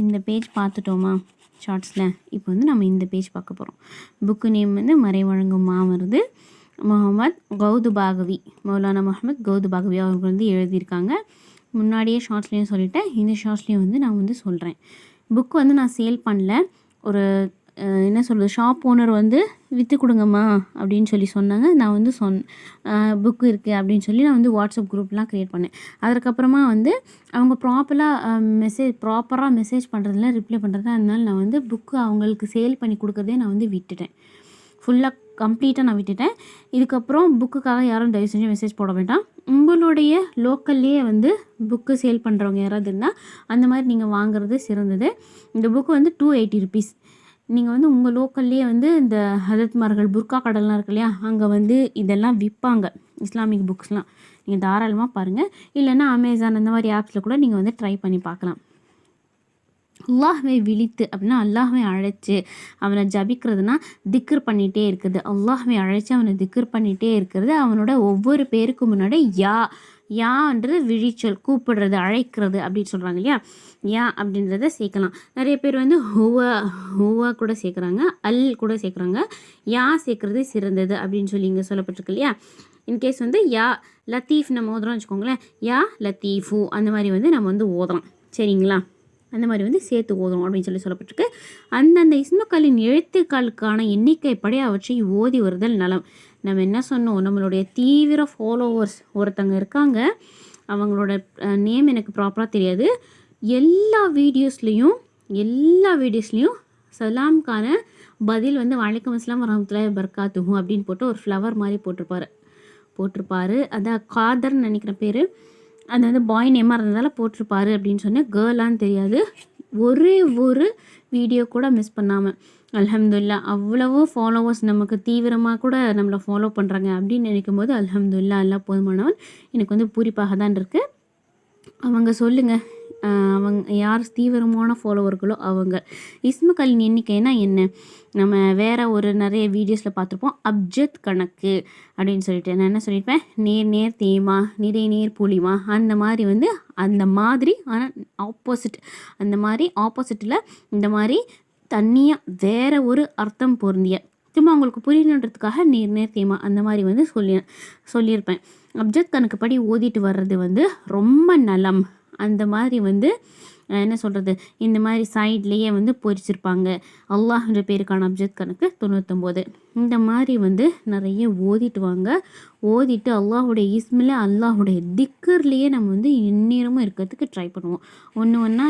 இந்த பேஜ் பார்த்துட்டோமா ஷார்ட்ஸில். இப்போ வந்து நம்ம இந்த பேஜ் பார்க்க போகிறோம். புக்கு நேம் வந்து மறைவழங்கும் மாமருது முகமது கௌது பாகவி, மௌலானா முகமது கௌது பாகவி அவங்க வந்து எழுதியிருக்காங்க. முன்னாடியே ஷார்ட்ஸ்லேயும் சொல்லிட்டேன், இந்த ஷார்ட்ஸ்லேயும் வந்து நான் வந்து சொல்கிறேன். புக்கு வந்து நான் சேல் பண்ணல. ஒரு என்ன சொல்கிறது, ஷாப் ஓனர் வந்து விற்று கொடுங்கம்மா அப்படின்னு சொல்லி சொன்னாங்க. நான் வந்து புக்கு இருக்குது அப்படின்னு சொல்லி நான் வந்து வாட்ஸ்அப் குரூப்லாம் க்ரியேட் பண்ணேன். அதுக்கப்புறமா வந்து அவங்க ப்ராப்பராக மெசேஜ் பண்ணுறதுல ரிப்ளை பண்ணுறது, அதனால நான் வந்து புக்கு அவங்களுக்கு சேல் பண்ணி கொடுக்குறதே நான் வந்து விட்டுட்டேன். ஃபுல்லாக கம்ப்ளீட்டாக நான் விட்டுட்டேன். இதுக்கப்புறம் புக்குக்காக யாரும் தயவு செஞ்சு மெசேஜ் போட வேண்டாம். உங்களுடைய லோக்கல்லையே வந்து புக்கு சேல் பண்ணுறவங்க யாராவது இருந்தால் அந்த மாதிரி நீங்கள் வாங்குறது சிறந்தது. இந்த புக்கு வந்து 280 ருபீஸ். நீங்கள் வந்து உங்கள் லோக்கல்லையே வந்து இந்த ஹதரத்மார்கள் புர்கா கடல்லாம் இருக்கு இல்லையா, அங்கே வந்து இதெல்லாம் விற்பாங்க, இஸ்லாமிக் புக்ஸ்லாம். நீங்கள் தாராளமாக பாருங்கள். இல்லைன்னா அமேசான் அந்த மாதிரி ஆப்ஸில் கூட நீங்கள் வந்து ட்ரை பண்ணி பார்க்கலாம். அல்லாஹ்வை விழித்து அப்படின்னா அல்லாஹ்வை அழைச்சி அவனை ஜபிக்கிறதுனா திக்ர் பண்ணிகிட்டே இருக்குது. அல்லாஹ்வை அழைச்சி அவனை திக்ர் பண்ணிகிட்டே இருக்கிறது. அவனோட ஒவ்வொரு பேருக்கு முன்னாடி யான்றது விழிச்சல், கூப்பிடுறது, அழைக்கிறது அப்படின்னு சொல்கிறாங்க இல்லையா. யா அப்படின்றத சேர்க்கலாம். நிறைய பேர் வந்து ஹுவா கூட சேர்க்குறாங்க, அல் கூட சேர்க்குறாங்க. யா சேர்க்குறது சிறந்தது அப்படின்னு சொல்லி இங்கே சொல்லப்பட்டிருக்கு இல்லையா. இன்கேஸ் வந்து யா லத்தீஃப் நம்ம ஓதுறோம்னு வச்சுக்கோங்களேன், யா லத்தீஃபு அந்த மாதிரி வந்து நம்ம வந்து ஓதுறோம், சரிங்களா. அந்த மாதிரி வந்து சேர்த்து ஓதும் அப்படின்னு சொல்லி சொல்லப்பட்டிருக்கு. அந்தந்த இஸ்முக்களின் எழுத்துக்களுக்கான எண்ணிக்கைப்படி அவற்றை ஓதி வருதல் நலம். நம்ம என்ன சொன்னோம், நம்மளுடைய தீவிர ஃபாலோவர்ஸ் ஒருத்தங்க இருக்காங்க, அவங்களோட நேம் எனக்கு ப்ராப்பராக தெரியாது. எல்லா வீடியோஸ்லேயும் சலாம்கான பதில் வந்து வலைக்கம் அஸ்ஸலாம் வரஹ்மத்துல்லாஹி வபரகாத்துஹு அப்படின்னு போட்டு ஒரு ஃப்ளவர் மாதிரி போட்டிருப்பாரு. அதான் காதர்னு நினைக்கிற பேர். அது வந்து பாய் நேமாக இருந்ததால் போட்டிருப்பாரு அப்படின்னு சொன்னேன். கேர்ளான்னு தெரியாது. ஒரே ஒரு வீடியோ கூட மிஸ் பண்ணாமல் அல்ஹம்துலில்லாஹ் அவ்வளவோ ஃபாலோவர்ஸ் நமக்கு தீவிரமாக கூட நம்மளை ஃபாலோ பண்ணுறாங்க அப்படின்னு நினைக்கும் போது அல்ஹம்துலில்லாஹ் அல்லாஹ் போதுமானவன். எனக்கு வந்து பூரிப்பாக தான் இருக்குது. அவங்க சொல்லுங்கள், அவங்க யார் தீவிரமான ஃபாலோவர்களோ அவங்க. இஸ்முக்களின் எண்ணிக்கைனா என்ன, நம்ம வேறு ஒரு நிறைய வீடியோஸில் பார்த்துருப்போம். அப்ஜத் கணக்கு அப்படின்னு சொல்லிட்டு நான் என்ன சொல்லியிருப்பேன், நேர் தேமா, நிறை நேர் புளிமா, அந்த மாதிரி ஆனால் ஆப்போசிட்டில் இந்த மாதிரி தனியாக வேறு ஒரு அர்த்தம் பொருந்திய, சும்மா அவங்களுக்கு புரியணுன்றதுக்காக நேர் தேமா அந்த மாதிரி வந்து சொல்லியிருப்பேன். அப்ஜத் கணக்குப்படி ஓதிட்டு வர்றது வந்து ரொம்ப நலம். அந்த மாதிரி வந்து என்ன சொல்கிறது, இந்த மாதிரி சைட்லேயே வந்து பொறிச்சிருப்பாங்க. அல்லாஹ்ன்ற பேருக்கான அப்ஜத் கணக்கு 99. இந்த மாதிரி வந்து நிறைய ஓதிட்டு அல்லாஹுடைய இஸ்மில் அல்லாஹுடைய திக்கர்லேயே நம்ம வந்து எந்நேரமும் இருக்கிறதுக்கு ட்ரை பண்ணுவோம். ஒன்று ஒன்றா